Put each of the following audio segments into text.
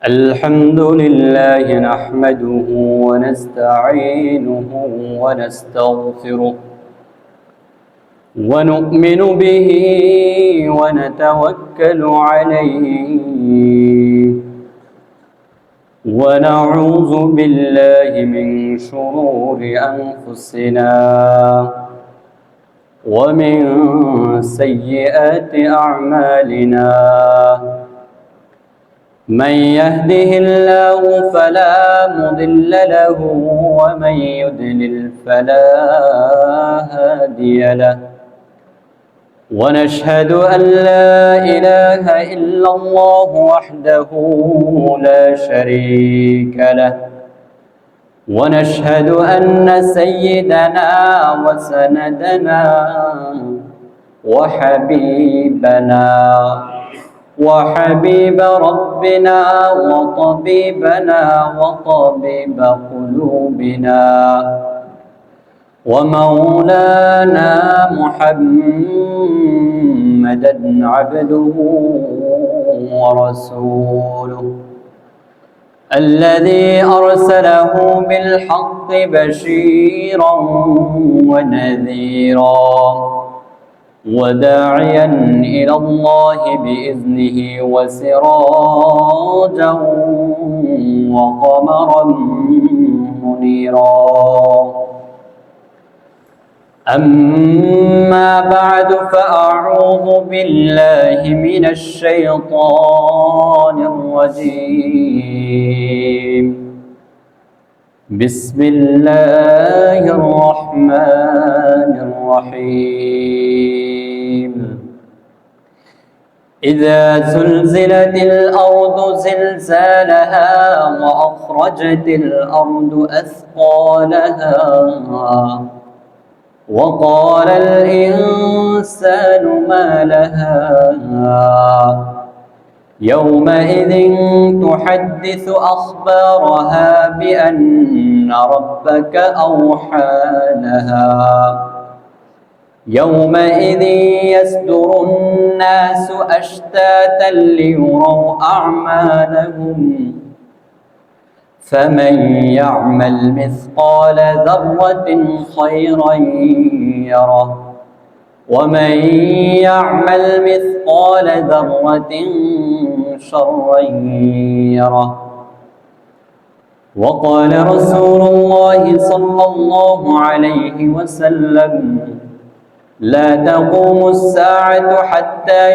الحمد لله نحمده ونستعينه ونستغفره ونؤمن به ونتوكل عليه ونعوذ بالله من شرور أنفسنا ومن سيئات أعمالنا من يهده الله فلا مضل له ومن يضلل فلا هادي له ونشهد أن لا إله إلا الله وحده لا شريك له ونشهد أن سيدنا وسندنا وحبيب ربنا وطبيبنا وطبيب قلوبنا ومولانا محمدا عبده ورسوله الذي أرسله بالحق بشيرا ونذيرا وداعيا إلى الله بإذنه وسراجا وقمرا منيرا أما بعد فأعوذ بالله من الشيطان الرجيم بسم الله الرحمن الرحيم إذا زلزلت الأرض زلزالها وأخرجت الأرض أثقالها وقال الإنسان ما لها يومئذ تحدث أخبارها بأن ربك أوحى لها يومئذ يصدر الناس أشتاتا ليروا أعمالهم فمن يعمل مثقال ذرة خيرا يره ومن يعمل مثقال ذرة شرا يره وقال رسول الله صلى الله عليه وسلم لا تقوم الساعة حتى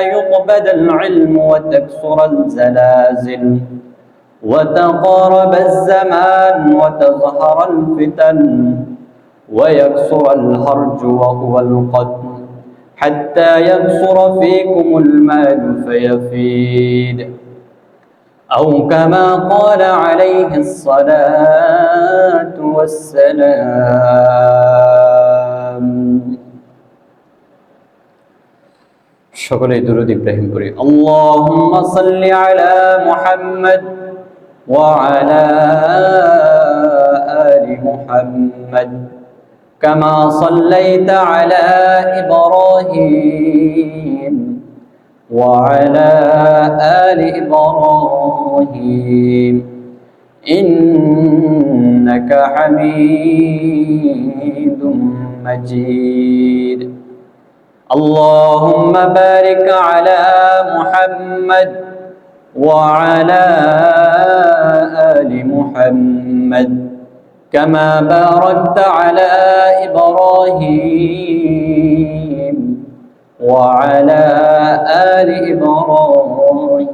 يقبض العلم وتكثر الزلازل وتقارب الزمان وتظهر الفتن ويكثر الهرج وهو القتل حتى يكثر فيكم المال فيفيد أو كما قال عليه الصلاة والسلام সকলে দুরূদ ইব্রাহিম পড়ি আল্লাহুম্মা সাল্লি আলা মুহাম্মদ وعلى آل محمد كما صليت على إبراهيم وعلى آل إبراهيم إنك حميد مجيد اللهم بارك على محمد وعلى آل محمد كما باركت على إبراهيم وعلى آل إبراهيم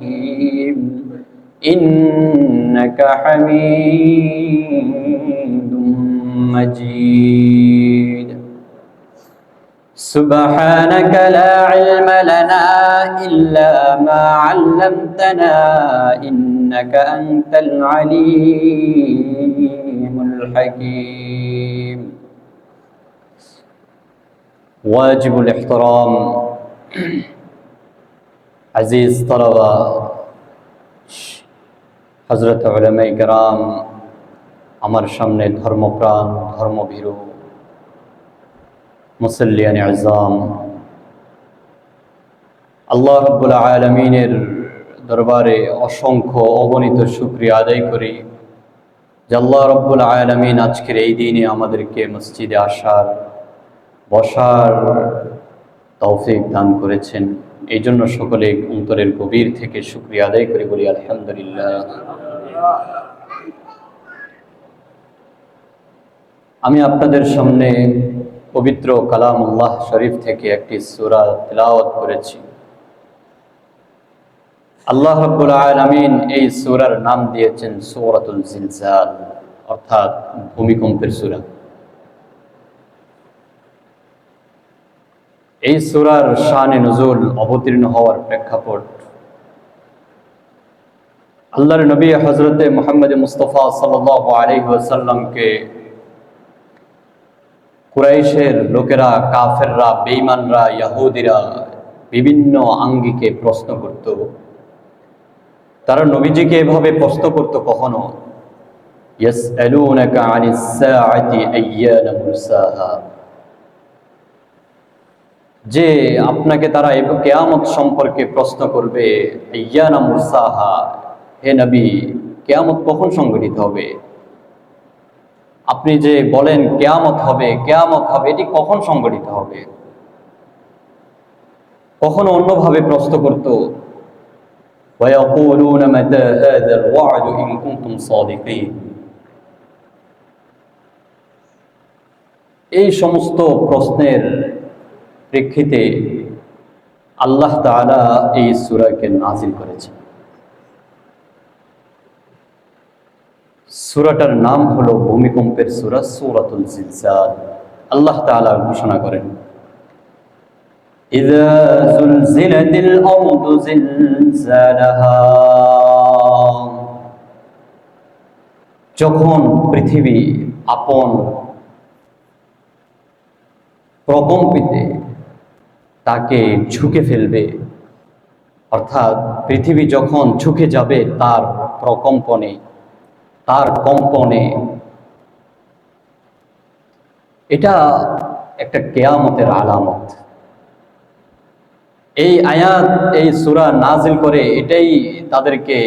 إنك حميد مجيد سبحانك لا علم لنا إلا ما علمتنا إنك أنت العليم الحكيم واجب الاحترام عزيز طلبة حضرت علماء کرام আমার সামনে ধর্মপ্রাণ ধর্মভীরু মুসল্লিয়ান আযম আল্লাহ রাব্বুল আলামিনের দরবারে অসংখ্য অগণিত শুকরিয়া আদায় করি যে আল্লাহ রাব্বুল আলামিন আজকের এই দিনে আমাদেরকে মসজিদে আসার বসার তৌফিক দান করেছেন। এই জন্য সকলে অন্তরের গভীর থেকে শুকরিয়া আদায় করে বলি আলহামদুলিল্লাহ। আমি আপনাদের সামনে পবিত্র কালামুল্লাহ শরীফ থেকে একটি সূরা তিলাওয়াত করেছি। আল্লাহ রাব্বুল আলামিন এই সূরার নাম দিয়েছেন সূরাতুল জিলজাল, অর্থাৎ ভূমিকম্পের সূরা। এই সূরার শানে নুজুল, অবতীর্ণ হওয়ার প্রেক্ষাপট, আল্লাহর নবী হযরতে মুহাম্মদ মুস্তাফা সাল্লাল্লাহু আলাইহি ওয়াসাল্লামকে কুরাইশের লোকেরা, কাফেররা, বেঈমানরা, ইহুদিরা বিভিন্ন আঙ্গিকে প্রশ্ন করত। তারা নবীজিকে এভাবে প্রশ্ন করত কখনো, ইয়াসআলুনাকা আনিস সাআতি আইয়ানা মুরসাহা, যে আপনাকে তারা কিয়ামত সম্পর্কে প্রশ্ন করবে, আইয়ানা মুরসাহা, হে নবী কিয়ামত কখন সংঘটিত হবে? আপনি যে বলেন কিয়ামত হবে, এটি কখন সংঘটিত হবে? কখনো অন্যভাবে প্রশ্ন করত, ওয়ায়াকুলুনা মাতা হাযাল ওয়া'দু ইন কুনতুম সাদিকিন। এই সমস্ত প্রশ্নের প্রেক্ষিতে আল্লাহ তাআলা এই সূরাকে নাযিল করেছেন। সূরাটার নাম হলো ভূমিকম্পের সূরা, সূরাতুল জিলজাল। আল্লাহ তাআলা ঘোষণা করেন, ইযা যুলজিলাতিল আরদু জিলজালাহা, যখন পৃথিবী আপন প্রকম্পিতে তাকে ঝুঁকে ফেলবে, অর্থাৎ পৃথিবী যখন ঝুঁকে যাবে তার প্রকম্পনে, তার কম্পনে। এটা একটা কিয়ামতের আলামত। এই আয়াত, এই সূরা নাজিল করে এটাই তাদেরকে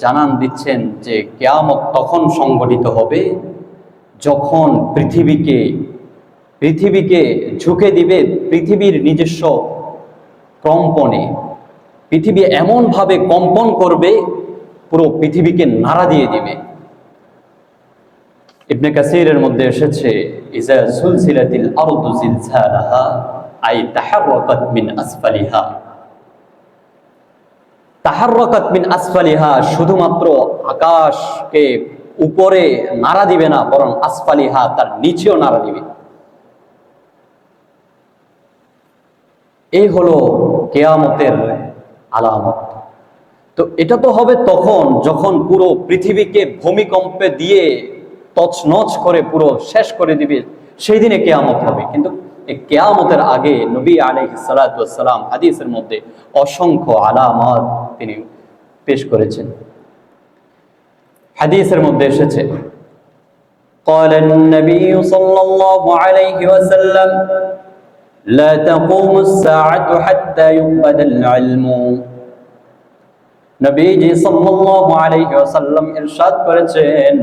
জানান দিচ্ছেন যে কিয়ামত তখন সংঘটিত হবে যখন পৃথিবীকে ঝুঁকে দিবে পৃথিবীর নিজস্ব কম্পনে। পৃথিবী এমনভাবে কম্পন করবে, পুরো পৃথিবীকে নাড়া দিয়ে দিবে। ইবনে কাসিরের মধ্যে এসেছে, ইযা যুলজিলাতিল আরদু জিলজালাহা আই তাহাররাকাত মিন আসফালিহা। তাহাররাকাত মিন আসফালিহা, শুধুমাত্র আকাশকে উপরে নাড়া দিবে না, বরং আসফালিহা, তার নিচেও নাড়া দিবে। এই হলো কিয়ামতের আলামত। তো এটা তো হবে তখন যখন পুরো পৃথিবীকে ভূমিকম্পে দিয়ে তছনছ করে পুরো শেষ করে দিবে, সেই দিনে কিয়ামত হবে। কিন্তু এই কিয়ামতের আগে নবী আলাইহিস সালাতু ওয়াস সালাম হাদিসের মধ্যে অসংখ্য আলামত তিনি পেশ করেছেন। হাদিসের মধ্যে এসেছে, قال النبي صلى الله عليه وسلم لا تقوم الساعة حتى يقبض العلم। নবীজি সাল্লাল্লাহু আলাইহি ওয়াসাল্লাম ইরশাদ করেছেন,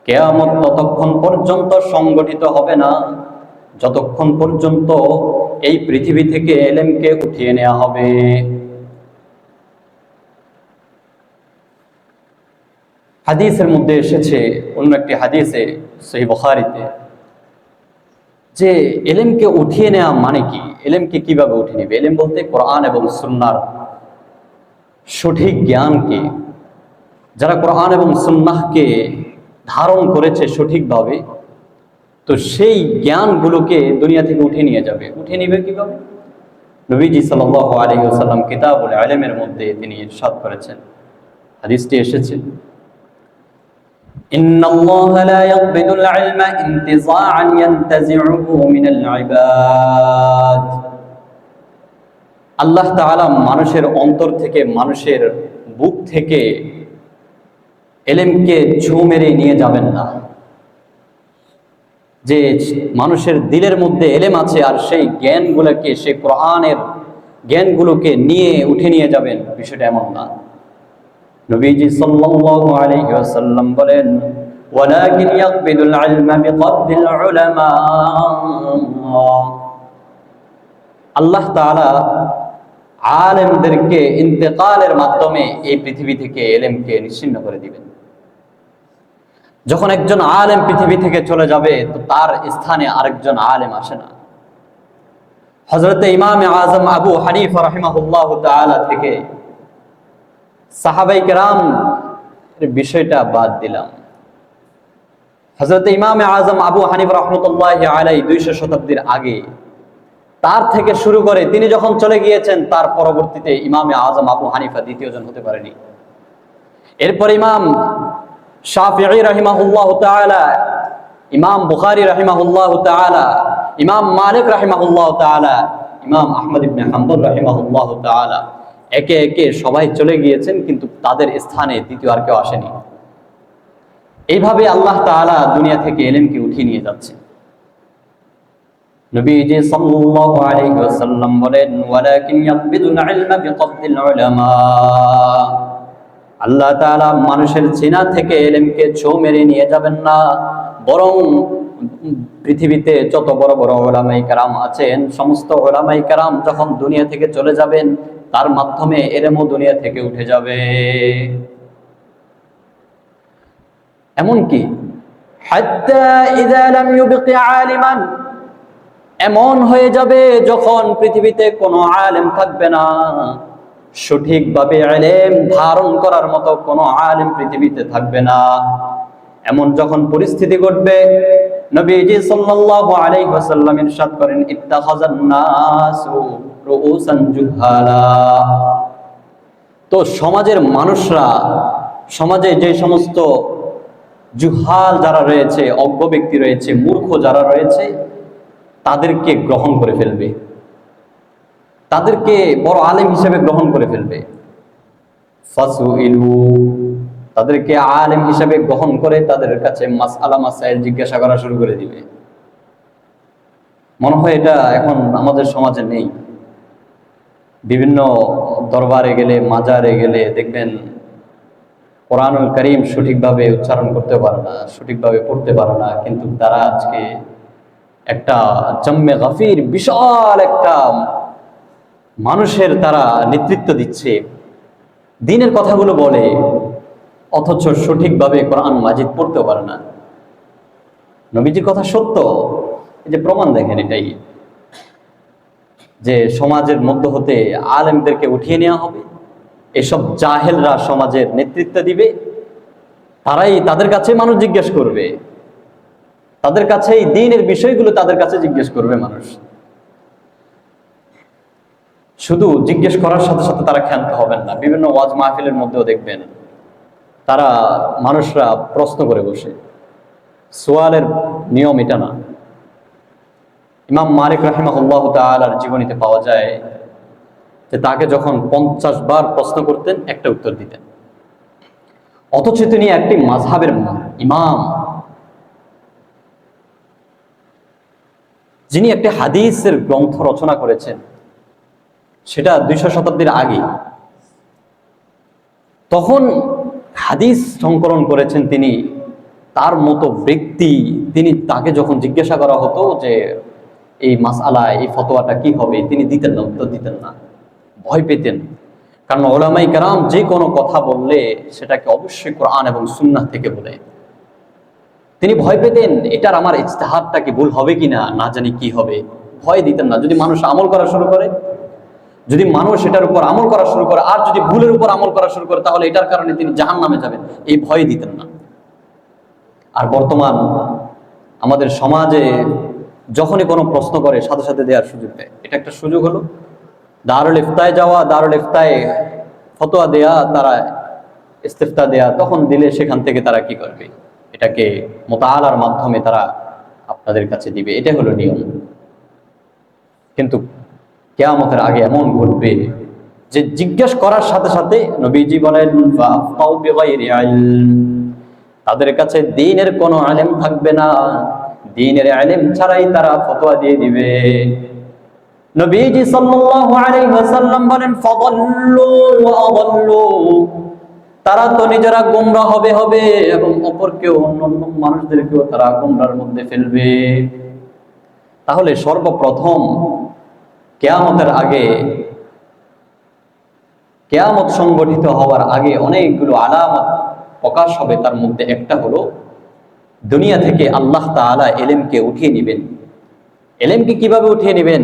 কিয়ামত ততক্ষণ পর্যন্ত সংগঠিত হবে না যতক্ষণ পর্যন্ত এই পৃথিবী থেকে ইলমকে উঠিয়ে নেওয়া হবে। হাদিসের মধ্যে এসেছে, অন্য একটি হাদিসে সহিহ বুখারীতে, যে ইলমকে উঠিয়ে নেওয়া মানে কি? ইলমকে কিভাবে উঠিয়ে নেবে? ইলম বলতে কোরআন এবং সুন্নাহর সঠিক জ্ঞানকে, যারা কোরআন এবং সুন্নাহকে ধারণ করেছে সঠিকভাবে, তো সেই জ্ঞানগুলোকে দুনিয়া থেকে উঠিয়ে নিয়ে যাবে। উঠিয়ে নিবে কিভাবে? নবীজি সাল্লাল্লাহু আলাইহি ওয়াসাল্লাম কিতাবুল ইলমের মধ্যে তিনি ইরশাদ করেছেন, হাদিসটি এসেছে, ইন্নাল্লাহা লা ইয়াকবিদুল ইলমা ইনতিযাআন ইয়ানতাজি'ুহু মিনাল ইবাদ। আল্লাহ তাআলা মানুষের অন্তর থেকে, মানুষের বুক থেকে ইলমকে ছোঁ মেরে নিয়ে যাবেন না। যে মানুষের দিলের মধ্যে ইলম আছে আর সেই জ্ঞানগুলোকে সে কোরআনের জ্ঞানগুলোকে নিয়ে উঠে নিয়ে যাবেন, বিষয়টা এমন না। নবীজি সাল্লাল্লাহু আলাইহি ওয়াসাল্লাম বলেন, ওয়ালাকিন ইয়াকবিদুল ইলমা বিকবদিল উলামা। আল্লাহ তাআলা আলেমদেরকে ইন্তেকালের মাধ্যমে এই পৃথিবী থেকে ইলমকে নিশ্চিহ্ন করে দিবেন। যখন একজন আলেম পৃথিবী থেকে চলে যাবে, তো তার স্থানে আরেকজন আলেম আসে না। হযরতে ইমামে আযম আবু হানিফা রাহিমাহুল্লাহু তাআলা থেকে সাহাবায়ে কেরাম এর বিষয়টা বাদ দিলাম। হযরতে ইমামে আযম আবু হানিফা রাহমাতুল্লাহি আলাইহি 200 শতাব্দীর আগে, তার থেকে শুরু করে তিনি যখন চলে গিয়েছেন, তার পরবর্তীতে ইমামে আযম আবু হানিফা দ্বিতীয়জন হতে পারেনি। এরপর ইমাম শাফিঈ রাহিমাহুল্লাহু তাআলা, ইমাম বুখারী রাহিমাহুল্লাহু তাআলা, ইমাম মালিক রাহিমাহুল্লাহু তাআলা, ইমাম আহমদ ইবনে হাম্বল রাহিমাহুল্লাহু তাআলা, একে একে সবাই চলে গিয়েছেন, কিন্তু তাদের স্থানে দ্বিতীয় আর কেউ আসেনি। এইভাবে আল্লাহ তাআলা দুনিয়া থেকে ইলমকে উঠিয়ে নিয়ে যাচ্ছে। নবীজি সাল্লাল্লাহু আলাইহি ওয়াসাল্লাম বলেন, ওয়ালাকিন ইয়াকবিদুল ইলমা বিকবদিল উলামা। আল্লাহ তাআলা মানুষের সিনা থেকে ইলমকে ছো মেরে নিয়ে যাবেন না, বরং পৃথিবীতে যত বড় বড় উলামায়ে কেরাম আছেন, সমস্ত উলামায়ে কেরাম যখন দুনিয়া থেকে চলে যাবেন, তার মাধ্যমে ইলমও দুনিয়া থেকে উঠে যাবে। এমনকি হাত্তা ইযা লাম ইউবকি আলিমান, এমন হয়ে যাবে যখন পৃথিবীতে কোনো আলেম থাকবে না, সঠিকভাবে ইলম ধারণ করার মতো কোনো আলেম পৃথিবীতে থাকবে না। এমন যখন পরিস্থিতি ঘটবে, নবীজি সাল্লাল্লাহু আলাইহি ওয়াসাল্লাম ইরশাদ করেন, ইত্তাখাযান নাসু রুউসান জুহালা। তো সমাজের মানুষরা, সমাজে যে সমস্ত জুহাল যারা রয়েছে, অজ্ঞ ব্যক্তি রয়েছে, মূর্খ যারা রয়েছে, তাদেরকে গ্রহণ করে ফেলবে, তাদেরকে বড় আলেম হিসেবে গ্রহণ করে ফেলবে। ফাসুইলু, তাদেরকে আলেম হিসেবে গ্রহণ করে তাদের কাছে মাসআলা মাসাইল জিজ্ঞাসা করা শুরু করে দিবে। মনে হয় এটা এখন আমাদের সমাজে নেই। বিভিন্ন দরবারে গেলে, মাজারে গেলে দেখবেন কোরআনুল কারীম সঠিকভাবে উচ্চারণ করতে পারে না, সঠিকভাবে পড়তে পারে না, কিন্তু তারা আজকে একটা জাম্মে গাফির বিশাল একটা মানুষের তারা নেতৃত্ব দিচ্ছে, দ্বীনের কথাগুলো বলে, অথচ সঠিকভাবে কোরআন মাজিদ পড়তেও পারে না। নবীজির কথা সত্য, এই যে প্রমাণ দেখেন, এটাই যে সমাজের মধ্য হতে আলেমদেরকে উঠিয়ে নেওয়া হবে, এসব জাহেলরা সমাজের নেতৃত্ব দিবে, তারাই, তাদের কাছে মানুষ জিজ্ঞেস করবে, তাদের কাছে এই দ্বীনের বিষয়গুলো তাদের কাছে জিজ্ঞেস করবে মানুষ। শুধু জিজ্ঞেস করার সাথে সাথে তারা ক্ষান্ত হবেন না। বিভিন্ন ওয়াজ মাহফিলের মধ্যেও দেখবেন তারা, মানুষরা প্রশ্ন করে বসে। সোয়ালের নিয়ম এটা না। ইমাম মালিক রাহিমাহুল্লাহু তাআলার জীবনীতে পাওয়া যায় যে তাকে যখন 50 বার প্রশ্ন করতেন, একটা উত্তর দিতেন, অথচ তিনি একটি মাযহাবের ইমাম, যিনি একটি হাদিসের গ্রন্থ রচনা করেছেন, সেটা 200 শতাব্দীর আগে। তখন হাদিস সংকলন করেছেন তিনি, তার মতো ব্যক্তি, তিনি, তাকে যখন জিজ্ঞাসা করা হতো যে এই মাসআলা, এই ফতোয়াটা কি হবে, তিনি দিতেন না, উত্তর দিতেন না, ভয় পেতেন। কারণ উলামায়ে কেরাম যে কোনো কথা বললে সেটাকে অবশ্যই কোরআন এবং সুন্নাহ থেকে বলে। তিনি ভয় পেতেন, এটার আমার ইজতিহাদটা কি ভুল হবে কিনা, না জানি কি হবে, ভয় দিতেন না। যদি মানুষ আমল করা শুরু করে, যদি মানুষ এটার উপর আমল করা শুরু করে, আর যদি ভুলের উপর আমল করা শুরু করে, তাহলে এটার কারণে তিনি জাহান্নামে যাবেন, এই ভয় দিতেন না। আর বর্তমান আমাদের সমাজে যখনই কোনো প্রশ্ন করে, সাথে সাথে দেওয়ার সুযোগ দেয়। এটা একটা সুযোগ হলো দারুল ইফতায় যাওয়া, দারুল ইফতায় ফতোয়া দেয়া, তারা ইস্তিফতা দেয়া, তখন দিলে সেখান থেকে তারা কি করবে, এটাকে মুতাআলার মাধ্যমে তারা আপনাদের কাছে দিবে। এটা হলো নিয়ম। কিন্তু কিয়ামতের আগে এমন ঘটবে যে জিজ্ঞেস করার সাথে সাথে নবীজি বলেন, ফাফতাউ বিগাইরি ইলম, তাদের কাছে দ্বীনের কোনো ইলম থাকবে না, দ্বীনের ইলম ছাড়াই তারা ফতোয়া দিয়ে দিবে। নবীজি সাল্লাল্লাহু আলাইহি ওয়াসাল্লাম বলেন ফাদাল্লু ওয়া আদাল্লু, তারা তো নিজেরা গোমরাহ হবে এবং অপরকেও, অন্যান্য মানুষদেরকেও তারা গোমরার মধ্যে ফেলবে। তাহলে সর্বপ্রথম কিয়ামতের আগে, কিয়ামত সংগঠিত হওয়ার আগে অনেকগুলো আলামত প্রকাশ হবে। তার মধ্যে একটা হলো দুনিয়া থেকে আল্লাহ তাআলা ইলমকে উঠিয়ে নেবেন। ইলমকে কিভাবে উঠিয়ে নেবেন?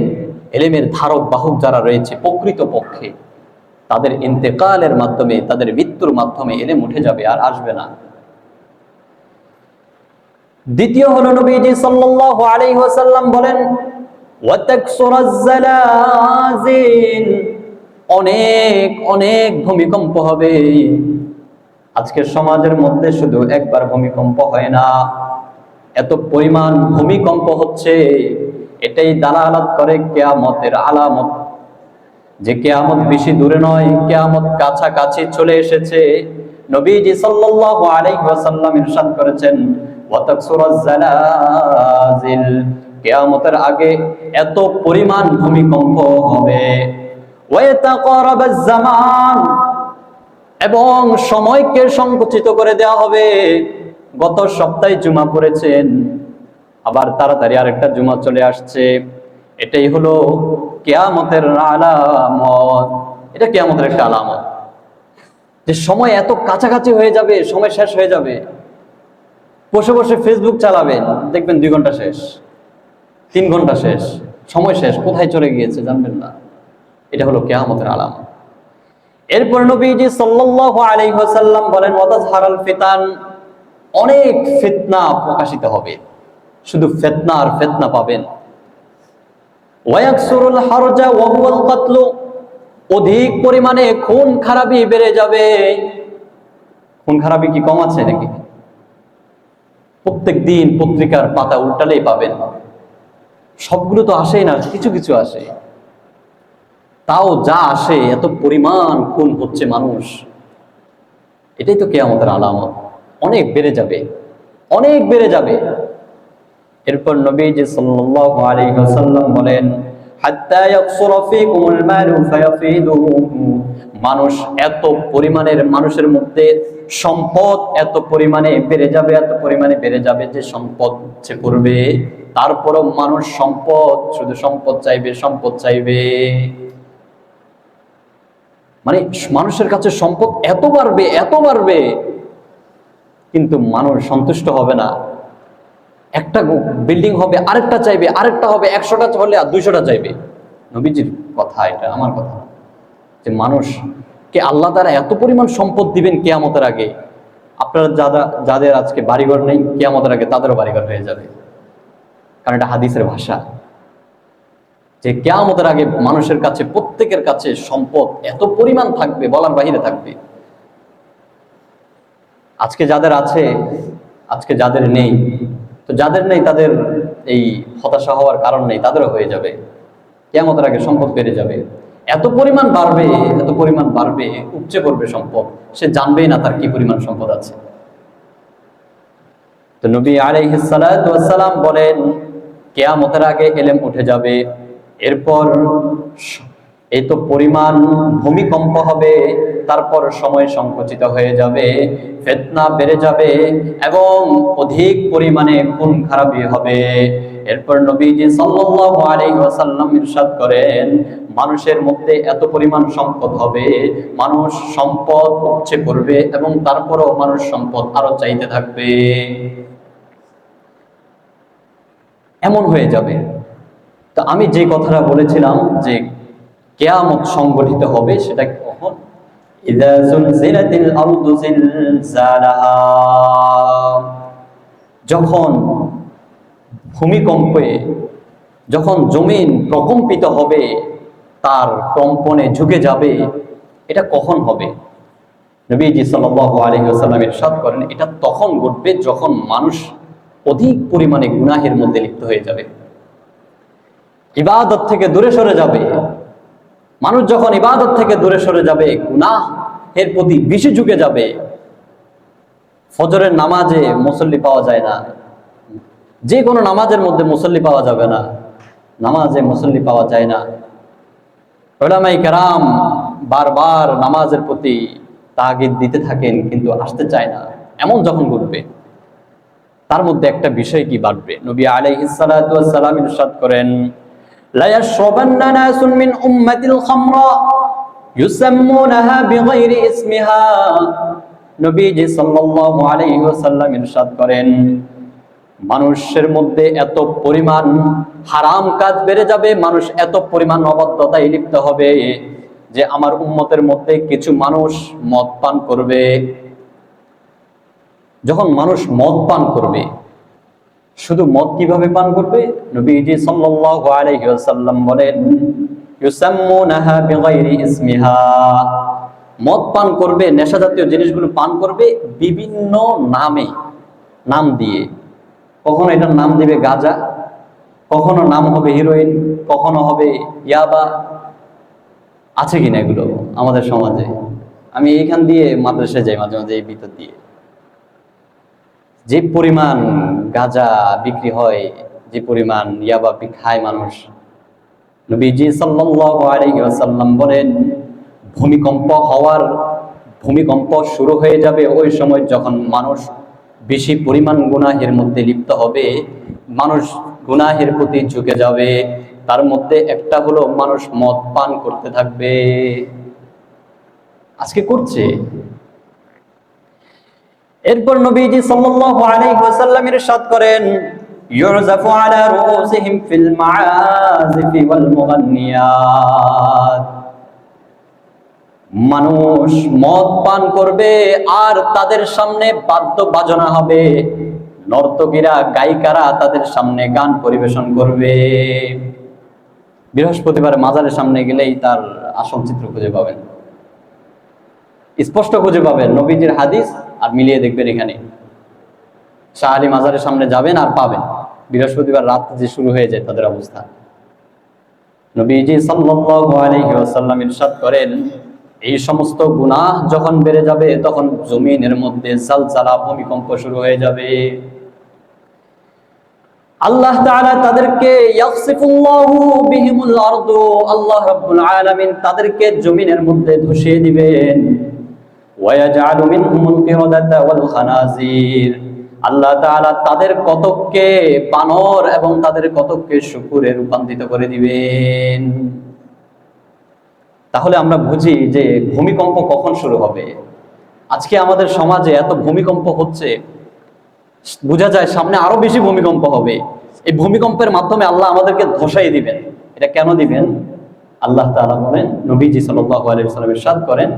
ইলমের ধারক বাহক যারা রয়েছে প্রকৃত পক্ষে তাদের ইন্তেকালের মাধ্যমে, তাদের মৃত্যুর মাধ্যমে ইলম উঠে যাবে, আর আসবে না। দ্বিতীয় হলো নবীজি সাল্লাল্লাহু আলাইহি ওয়াসাল্লাম বলেন ওয়া তাকসুরাজ জালাজিল, অনেক অনেক ভূমিকম্প হবে। আজকের সমাজের মধ্যে শুধু একবার ভূমিকম্প হয় না, এত পরিমাণ ভূমিকম্প হচ্ছে। এটাই দালালাত করে কিয়ামতের আলামত, যে কিয়ামত বেশি দূরে নয়, কিয়ামত কাছাকাছি চলে এসেছে। নবীজি সাল্লাল্লাহু আলাইহি ওয়াসাল্লাম ইরশাদ করেছেন ওয়া তাকসুরাজ জালাজিল, কিয়ামতের আগে এত পরিমাণ ভূমিকম্প হবে। ওয়া ইয়াতাকারাবাজ জামান, এবং সময়কে সংকুচিত করে দেওয়া হবে। গত সপ্তাহে জুমা পড়েছেন, আবার তাড়াতাড়ি আরেকটা জুমা চলে আসছে। এটাই হলো কিয়ামতের আলামত। এটা কিয়ামতের একটা আলামত যে সময় এত কাছাকাছি হয়ে যাবে, সময় শেষ হয়ে যাবে। বসে বসে ফেসবুক চালাবেন, দেখবেন 2 ঘন্টা শেষ, 3 ঘন্টা শেষ, সময় শেষ, কোথায় চলে গিয়েছে জানবেন না। এটা হলো কিয়ামতের আলামত। এরপর নবীজি সাল্লাল্লাহু আলাইহি ওয়াসাল্লাম বলেন ওয়াতাজহারাল ফিতান, অনেক ফিতনা প্রকাশিত হবে, শুধু ফিতনা আর ফিতনা পাবেন। ওয়ায়াকসুরুল হারজা ওয়া হুয়াল কাতলু, অধিক পরিমাণে খুন খারাপি বেড়ে যাবে। খুন খারাপি কি কম আছে নাকি? প্রত্যেক দিন পত্রিকার পাতা উল্টালেই পাবেন। সবগুলো তো আসেই না, কিছু কিছু আসে। তাও যা আসে এত পরিমাণ খুন হচ্ছে মানুষ, এটাই তো কিয়ামতের আলামত। অনেক বেড়ে যাবে, অনেক বেড়ে যাবে। এরপর নবীজি সাল্লাল্লাহু আলাইহি ওয়াসাল্লাম বলেন হাত্তা ইয়াকসুরা ফীকুমুল মালু ফায়াফিদুহু, মানুষ এত পরিমাণের, মানুষের মধ্যে সম্পদ এত পরিমাণে বেড়ে যাবে, এত পরিমাণে বেড়ে যাবে যে সম্পদ ইচ্ছে করবে। তারপরও মানুষ সম্পদ, শুধু সম্পদ চাইবে, সম্পদ চাইবে। মানে মানুষের কাছে সম্পদ এত বাড়বে, এত বাড়বে, কিন্তু মানুষ সন্তুষ্ট হবে না। একটা বিল্ডিং হবে, আরেকটা চাইবে, আরেকটা হবে, 100টা হলে আর 200টা চাইবে। নবীজির কথা, এটা আমার কথা, যে মানুষকে আল্লাহ তাআলা এত পরিমাণ সম্পদ দিবেন কিয়ামতের আগে। আপনারা যাদের আজকে বাড়িঘর নেই, কিয়ামতের আগে তাদেরও বাড়িঘর হয়ে যাবে। কারণ এটা হাদিসের ভাষা, যে কিয়ামতের আগে মানুষের কাছে, প্রত্যেকের কাছে সম্পদ এত পরিমাণ থাকবে, বলার বাহিরে থাকবে। আজকে যাদের আছে, আজকে যাদের নেই, তো যাদের নেই তাদের এই হতাশা হওয়ার কারণ নেই, তাদেরও হয়ে যাবে। কিয়ামতের আগে সম্পদ বেড়ে যাবে, এত পরিমাণ বাড়বে, এত পরিমাণ বাড়বে, উপচে পড়বে সম্পদ, সে জানবেই না তার কি পরিমাণ সম্পদ আছে। তো নবী আলাইহিস সালাতু ওয়াস সালাম বলেন কিয়ামতের আগে ইলম উঠে যাবে। এরপর এই তো পরিমাণ ভূমিকম্প হবে, তারপর সময় সংকুচিত হয়ে যাবে, ফিতনা বেড়ে যাবে এবং অধিক পরিমাণে খুন খারাপি হবে। এরপর নবীজি সাল্লাল্লাহু আলাইহি ওয়াসাল্লাম ইরশাদ করেন মানুষের মধ্যে এত পরিমাণ সম্পদ হবে, মানুষ সম্পদ উপচে পড়বে এবং তারপরও মানুষ সম্পদ আরো চাইতে থাকবে। এমন হয়ে যাবে। তো আমি যে কথাটা বলেছিলাম যে কিয়ামত সংগঠিত হবে, সেটা কখন? ইযা যুলজিলাতিল আরদু জিলজালাহা, যখন ভূমিকম্পে, যখন জমিন প্রকম্পিত হবে, তার কম্পনে ঝুঁকে যাবে। এটা কখন হবে? নবীজি সাল্লাল্লাহু আলাইহি ওয়াসাল্লাম ইরশাদ করেন এটা তখন ঘটবে যখন মানুষ অধিক পরিমাণে গুনাহের মধ্যে লিপ্ত হয়ে যাবে, ইবাদত থেকে দূরে সরে যাবে। মানুষ যখন ইবাদত থেকে দূরে সরে যাবে, গুনাহের প্রতি বেশি ঝুঁকে যাবে। ফজরের নামাজে মুসল্লি পাওয়া যায় না, যে কোনো নামাজের মধ্যে মুসল্লি পাওয়া যাবে না। নামাজে মুসল্লি পাওয়া যায় না। উলামায়ে কেরাম বারবার নামাজের প্রতি তাগিদ দিতে থাকেন, কিন্তু আসতে চায় না। এমন যখন ঘটবে, তার মধ্যে একটা বিষয় কি বাড়বে? নবী আলাইহিস সালাতু ওয়াস সালাম ইরশাদ করেন, লা ইয়াশরাবান্না নাসুন মিন উম্মাতিল খামরা ইউসাম্মুনাহা বিগাইরি ইসমিহা। নবীজি সাল্লাল্লাহু আলাইহি ওয়াসাল্লাম ইরশাদ করেন, মানুষের মধ্যে এত পরিমাণ হারাম কাজ বেড়ে যাবে, মানুষ এত পরিমাণ অবাধ্যতায় লিপ্ত হবে যে আমার উম্মতের মধ্যে কিছু মানুষ মদ পান করবে। যখন মানুষ মদ পান করবে, শুধু মদ কিভাবে পান করবে? নবীজি সাল্লাল্লাহু আলাইহি ওয়াসাল্লাম বলেন, ইউসাম্মুনাহা বিগাইরি ইসমিহা। মদ পান করবে, নেশা জাতীয় জিনিসগুলো পান করবে বিভিন্ন নামে, নাম দিয়ে। কখনো এটার নাম দিবে গাঁজা, কখনো নাম হবে হিরোইন, কখনো হবে ইয়াবা। আছে কিনা এগুলো আমাদের সমাজে? আমি এইখান দিয়ে মাদ্রাসায় যাই মাঝে মাঝে, এই ভিতর দিয়ে যে পরিমাণ গাঁজা বিক্রি হয়, যে পরিমাণ ইয়াবা খায় মানুষ, নবীজি সাল্লাল্লাহু আলাইহি ওয়াসাল্লাম বলেন, ভূমিকম্প শুরু হয়ে যাবে ওই সময় যখন মানুষ বেশি পরিমাণ গুনাহের মধ্যে লিপ্ত হবে, মানুষ গুনাহের প্রতি ঝুঁকে যাবে। তার মধ্যে একটা হলো মানুষ মদ পান করতে থাকবে, আজকে করছে। এরপর নবীজি সাল্লাল্লাহু আলাইহি ওয়াসাল্লাম ইরশাদ করেন, ইউরজাফু আলা রুউসিহিম ফিল মাআজিফি ওয়াল মুগান্নিয়াত। মানুষ মদ পান করবে আর তাদের সামনে বাদ্য বাজনা হবে, নর্তকীরা গায়িকারা তাদের সামনে গান পরিবেশন করবে। বৃহস্পতিবার মাজারের সামনে গেলেই তার আসল চিত্র খুঁজে পাবেন, স্পষ্ট খুঁজে পাবেন। নবীজির হাদিস আর মিলিয়ে দেখবেন, এখানে শাহ আলী মাজারের সামনে যাবেন আর পাবেন বৃহস্পতিবার রাত যে শুরু হয়ে যায় তাদের অবস্থা। নবীজি সাল্লাল্লাহু আলাইহি ওয়াসাল্লাম ইরশাদ করেন, এই সমস্ত গুনাহ যখন বেড়ে যাবে তখন জমিনের মধ্যে জালজালা, ভূমিকম্প শুরু হয়ে যাবে। আল্লাহ তাআলা তাদেরকে ইয়াখসিফুল্লাহু বিহিমুল আরদু, আল্লাহ রাব্বুল আলামিন তাদেরকে জমিনের মধ্যে ধসিয়ে দিবেন। ওয়া ইয়াজআলু মিনহুমুল কিরাদাতা ওয়াল খানাজির, আল্লাহ তাআলা তাদের কতককে বানর এবং তাদের কতককে শূকরে রূপান্তরিত করে দিবেন। তাহলে আমরা বুঝি যে ভূমিকম্প কখন শুরু হবে। আজকে আমাদের সমাজে এত ভূমিকম্প হচ্ছে, বোঝা যায় সামনে আরো বেশি ভূমিকম্প হবে। এই ভূমিকম্পের মাধ্যমে আল্লাহ আমাদেরকে ধসাই দিবেন। এটা কেন দিবেন? আল্লাহ তাআলা বলেন, নবীজি সাল্লাল্লাহু আলাইহি ওয়াসাল্লাম ইরশাদ করেন,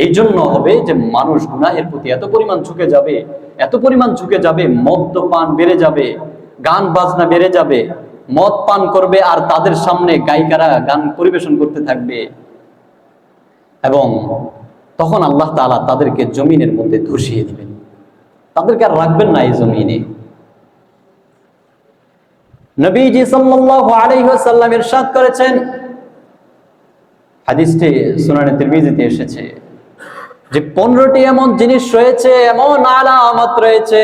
এই জন্য হবে যে মানুষ গুনাহের প্রতি এত পরিমাণ ঝুঁকে যাবে, এত পরিমাণ ঝুঁকে যাবে, মদ্যপান বেড়ে যাবে, গান বাজনা বেড়ে যাবে, মদ পান করবে আর তাদের সামনে গায়িকারা গান পরিবেশন করতে থাকবে, এবং তখন আল্লাহ তাআলা তাদেরকে জমিনের মধ্যে ধসিয়ে দিবেন, তাদেরকে আর রাখবেন না এই জমিনে। নবীজি সাল্লাল্লাহু আলাইহি ওয়াসাল্লাম ইরশাদ করেছেন, হাদিসটি সুনানে তিরমিজিতে এসেছে, যে 15টি এমন জিনিস রয়েছে, এমন আলামত রয়েছে,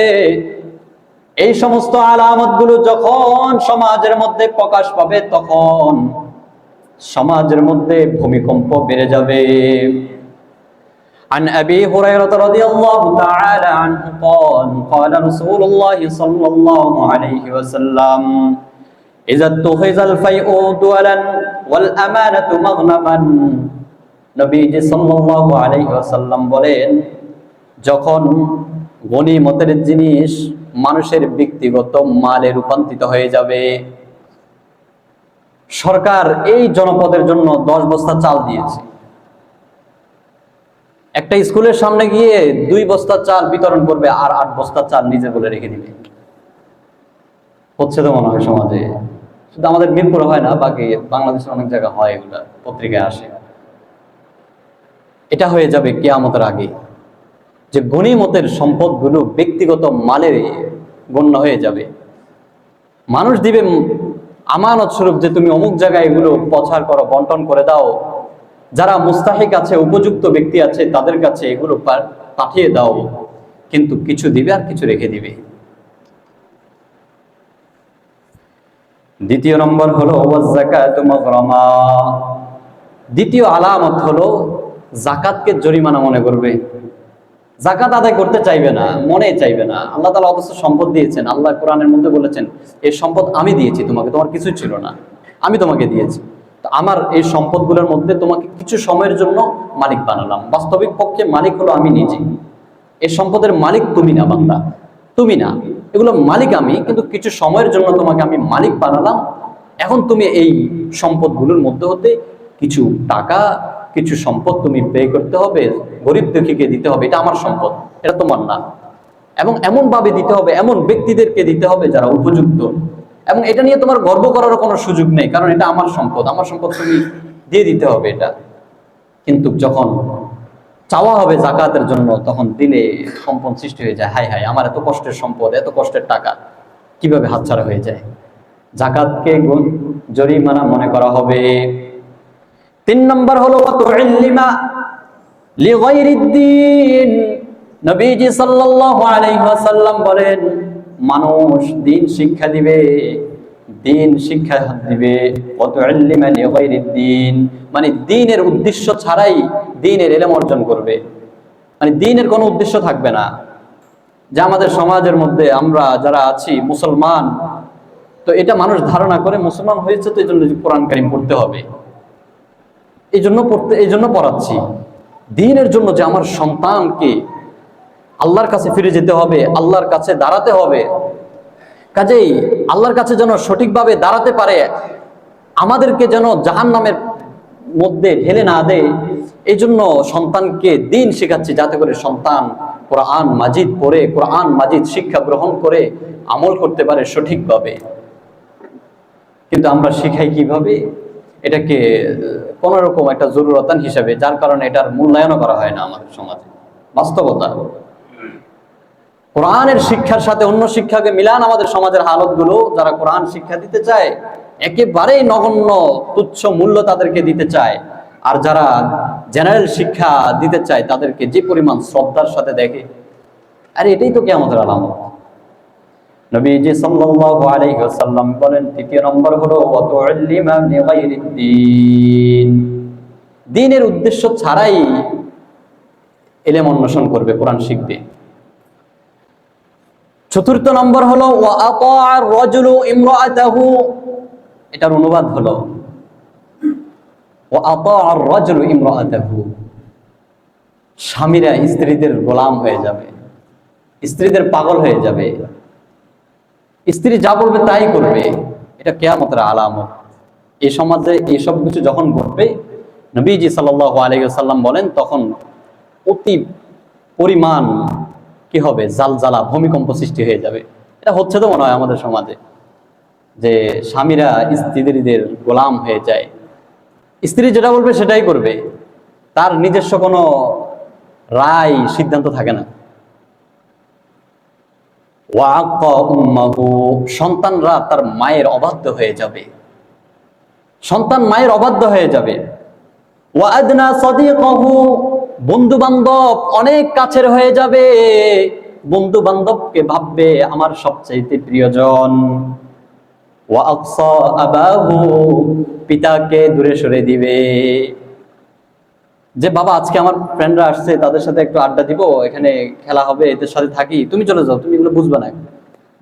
এই সমস্ত আলামতগুলো যখন সমাজের মধ্যে প্রকাশ পাবে তখন সমাজের মধ্যে ভূমিকম্প বেড়ে যাবে। عن أبي هريرة رضي الله تعالى عنه قال قال رسول الله صلى الله عليه وسلم إذا اتخذ الفيء دولا والأمانة مغنما। নবীজি সাল্লাল্লাহু আলাইহি ওয়াসাল্লাম বলেন, যখন গনিমতের জিনিস মানুষের ব্যক্তিগত মালে রূপান্তরিত হয়ে যাবে। সরকার এই জনপদের জন্য 10 বস্তা চাল দিয়েছে, একটা স্কুলের সামনে গিয়ে 2 বস্তা চাল বিতরণ করবে আর 8 বস্তা চাল নিজে বলে রেখে দিবে। হচ্ছে তো মনে হয় সমাজে, শুধু আমাদের মিরপুরে হয় না, বাকি বাংলাদেশের অনেক জায়গা হয়, এগুলা পত্রিকায় আসে। এটা হয়ে যাবে কিয়ামতের আগে, যে গনিমতের সম্পদগুলো ব্যক্তিগত মালে গণ্য হয়ে যাবে। মানুষ দিবে আমানত স্বরূপ যে তুমি অমুক জায়গায় এগুলো প্রচার করো, বন্টন করে দাও, যারা মুস্তাহিক আছে, উপযুক্ত ব্যক্তি আছে, তাদের কাছে এগুলো পাঠিয়ে দাও, কিন্তু কিছু দিবে আর কিছু রেখে দিবে। দ্বিতীয় নম্বর হলো ওয়াজ-যাকাতু মাগরামা। দ্বিতীয় আলামত হলো যাকাতকে জরিমানা মনে করবে, যাকাত আদায় করতে চাইবে না, মনে চাইবে না। আল্লাহ তাআলা অথচ সম্পদ দিয়েছেন। আল্লাহ কোরআনের মধ্যে বলেছেন, এই সম্পদ আমি দিয়েছি তোমাকে, তোমার কিছুই ছিল না, আমি তোমাকে দিয়েছি। তো আমার এই সম্পদগুলোর মধ্যে তোমাকে কিছু সময়ের জন্য মালিক বানালাম। বাস্তবিক পক্ষে মালিক হলো আমি নিজে। এই সম্পদের মালিক তুমি না বান্দা, তুমি না, এগুলো মালিক আমি, কিন্তু কিছু সময়ের জন্য তোমাকে আমি মালিক বানালাম। এখন তুমি এই সম্পদগুলোর মধ্যে হতে কিছু টাকা, কিছু সম্পদ তুমি ব্যয় করতে হবে, গরিব দুঃখীকে দিতে হবে। এটা আমার সম্পদ, এটা তোমার না। এবং এমন ভাবে দিতে হবে, এমন ব্যক্তিদেরকে দিতে হবে যারা উপযুক্ত। এবং এটা নিয়ে তোমার গর্ব করারও কোনো সুযোগ নেই, কারণ এটা আমার সম্পদ, আমার সম্পদ তুমি দিয়ে দিতে হবে এটা। কিন্তু যখন চাওয়া হবে যাকাতের জন্য, তখন দিলে কম্পন সৃষ্টি হয়ে যায়, হায় হায় আমার এত কষ্টের সম্পদ, এত কষ্টের টাকা কিভাবে হাতছাড়া হয়ে যায়। যাকাতকে জরিমানা মনে করা হবে। 3 নম্বর হলো তুইল্লিমা লিগাইরিদ্দিন। নবীজি সাল্লাল্লাহু আলাইহি ওয়াসাল্লাম বলেন, মানুষ দিন শিক্ষা দিবে, দিন শিক্ষা দিবে। তুইল্লিমা লিগাইরিদ্দিন মানে দিনের উদ্দেশ্য ছাড়াই দিনের ইলম অর্জন করবে, মানে দিনের কোনো উদ্দেশ্য থাকবে না। যে আমাদের সমাজের মধ্যে আমরা যারা আছি মুসলমান, তো এটা মানুষ ধারণা করে মুসলমান হয়েছে তো এই জন্য কোরআন কারীম পড়তে হবে, এই জন্য পড়াচ্ছি। দ্বীনের জন্য যে আমার সন্তানকে আল্লাহর কাছে ফিরে যেতে হবে, আল্লাহর কাছে দাঁড়াতে হবে, কাজেই আল্লাহর কাছে যেন সঠিকভাবে দাঁড়াতে পারে, আমাদেরকে যেন জাহান্নামের মধ্যে ঢেলে না দেয়, এই জন্য সন্তানকে দ্বীন শেখাচ্ছি, যাতে করে সন্তান কোরআন মাজিদ পড়ে, কোরআন মাজিদ শিক্ষা গ্রহণ করে আমল করতে পারে সঠিকভাবে। কিন্তু আমরা শিখাই কিভাবে? এটাকে কোন রকম একটা জরুরতান হিসাবে, যার কারণে এটার মূল্যায়নও করা হয় না আমাদের সমাজে। বাস্তবতা, কোরআনের শিক্ষার সাথে অন্য শিক্ষাকে মিলান আমাদের সমাজের হালতগুলো। যারা কোরআন শিক্ষা দিতে চায় একেবারেই নগণ্য তুচ্ছ মূল্য তাদেরকে দিতে চায়, আর যারা জেনারেল শিক্ষা দিতে চায় তাদেরকে যে পরিমাণ শ্রদ্ধার সাথে দেখে, আরে এটাই তো কিয়ামতের আলামত। নবীজি সাল্লাল্লাহু আলাইহি ওয়াসাল্লাম বলেন, তৃতীয় নম্বর হলো ওয়াতুল্লিমা লিগাইরিদ্দিন। দ্বীনের উদ্দেশ্য ছাড়াই ইলম অন্বেষণ করবে, কোরআন শিখবে। চতুর্থ নম্বর হলো ওয়াআতাআর রাজুলু ইমরাআতাহু। এটার অনুবাদ হলো ওয়াআতাআর রাজুলু ইমরাআতাহু। স্বামীরা স্ত্রীদের গোলাম হয়ে যাবে, স্ত্রীদের পাগল হয়ে যাবে, স্ত্রী যা বলবে তাই করবে। এটা কিয়ামতের আলামত। এই সমাজে এইসব কিছু যখন ঘটবে, নবীজি সাল্লাল্লাহু আলাইহি ওয়াসাল্লাম বলেন, তখন অতি পরিমাণ কি হবে, জালজালা, ভূমিকম্প সৃষ্টি হয়ে যাবে। এটা হচ্ছে তো মনে হয় আমাদের সমাজে, যে স্বামীরা স্ত্রীদের গোলাম হয়ে যায়, স্ত্রী যেটা বলবে সেটাই করবে, তার নিজস্ব কোনো রায় সিদ্ধান্ত থাকে না। সন্তানরা তার মায়ের অবাধ্য হয়ে যাবে, সন্তান মায়ের অবাধ্য হয়ে যাবে। ওয়াদনা সাদিকাহু, বন্ধু বান্ধব অনেক কাছের হয়ে যাবে, বন্ধু বান্ধবকে ভাববে আমার সবচেয়ে প্রিয়জন। ওয়াকসা আবাহু, পিতাকে দূরে সরে দিবে, যে বাবা আজকে আমার ফ্রেন্ডরা আসছে, তাদের সাথে একটু আড্ডা দিব, এখানে খেলা হবে, এদের সাথে থাকি, তুমি চলে যাও, তুমি এগুলো বুঝবে না।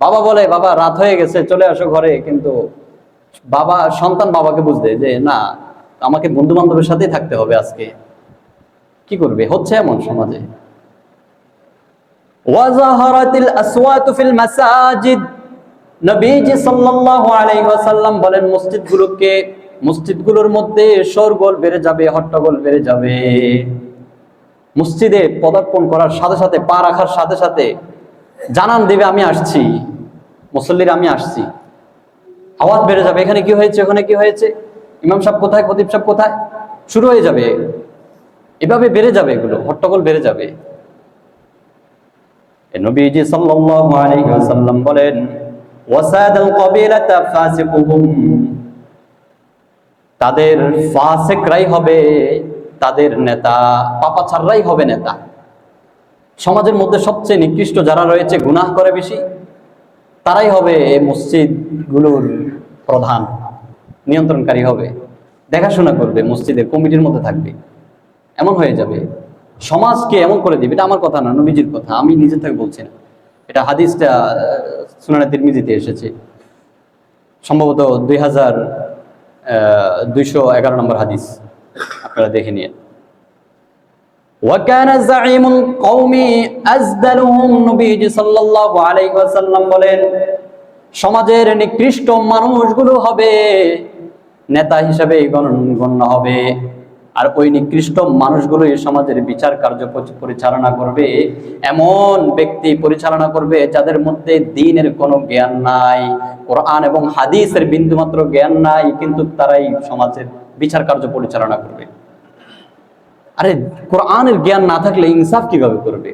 বাবা বলে, বাবা রাত হয়ে গেছে, চলে আসো ঘরে, কিন্তু সন্তান বাবাকে বুঝবে যে না, আমাকে বন্ধু বান্ধবের সাথেই থাকতে হবে আজকে। কি করবে? হচ্ছে এমন সমাজে। ওয়াজাহারাতিল আসওয়াতু ফিল মাসাজিদ। নবীজি সাল্লাল্লাহু আলাইহি ওয়াসাল্লাম বলেন, মসজিদগুলোর মধ্যে শোরগোল বেড়ে যাবে, হট্টগোল বেড়ে যাবে। মসজিদে পদার্পণ করার সাথে সাথে, পা রাখার সাথে সাথে জানান দিবে আমি আসছি, মুসল্লিরা আমি আসছি। আওয়াজ বেড়ে যাবে, এখানে কি হয়েছে, ওখানে কি হয়েছে, ইমাম সাহেব কোথায়, খতিব সাহেব কোথায়, শুরু হয়ে যাবে। এভাবে বেড়ে যাবে, এগুলো হট্টগোল বেড়ে যাবে। নবীজি সাল্লাল্লাহু আলাইহি ওয়াসাল্লাম বলেন, ওয়াসাদাল কাবিলাতা ফাসিকুহুম, তাদের ফাসিকরাই হবে তাদের নেতা, পাপাচাররাই হবে নেতা। সমাজের মধ্যে সবচেয়ে নিকৃষ্ট যারা রয়েছে, গুনাহ করে বেশি, তারাই হবে মসজিদগুলোর প্রধান, নিয়ন্ত্রণকারী হবে, দেখাশোনা করবে, মসজিদের কমিটির মধ্যে থাকবে, এমন হয়ে যাবে। সমাজকে এমন করে দিবে। এটা আমার কথা না, নবীজির কথা, আমি নিজে থেকে বলছি না। এটা হাদিসটা সুনানে তিরমিজিতে এসেছে, সম্ভবত 2211 নম্বর হাদিস, আপনারা দেখে নিন। وكان زعيم القوم أزدلهم নবীজি সাল্লাল্লাহু আলাইহি ওয়াসাল্লাম বলেন, সমাজের নিকৃষ্ট মানুষগুলো হবে নেতা হিসেবে গণ্য হবে, আর ওই নিকৃষ্ট মানুষগুলো এই সমাজের বিচার কার্য পরিচালনা করবে। এমন ব্যক্তি পরিচালনা করবে যাদের মধ্যে দ্বীনের কোনো জ্ঞান নাই, কোরআন এবং হাদিসের বিন্দুমাত্র জ্ঞান নাই, কিন্তু তারাই সমাজের বিচার কার্য পরিচালনা করবে। আরে কোরআনের জ্ঞান না থাকলে ইনসাফ কিভাবে করবে?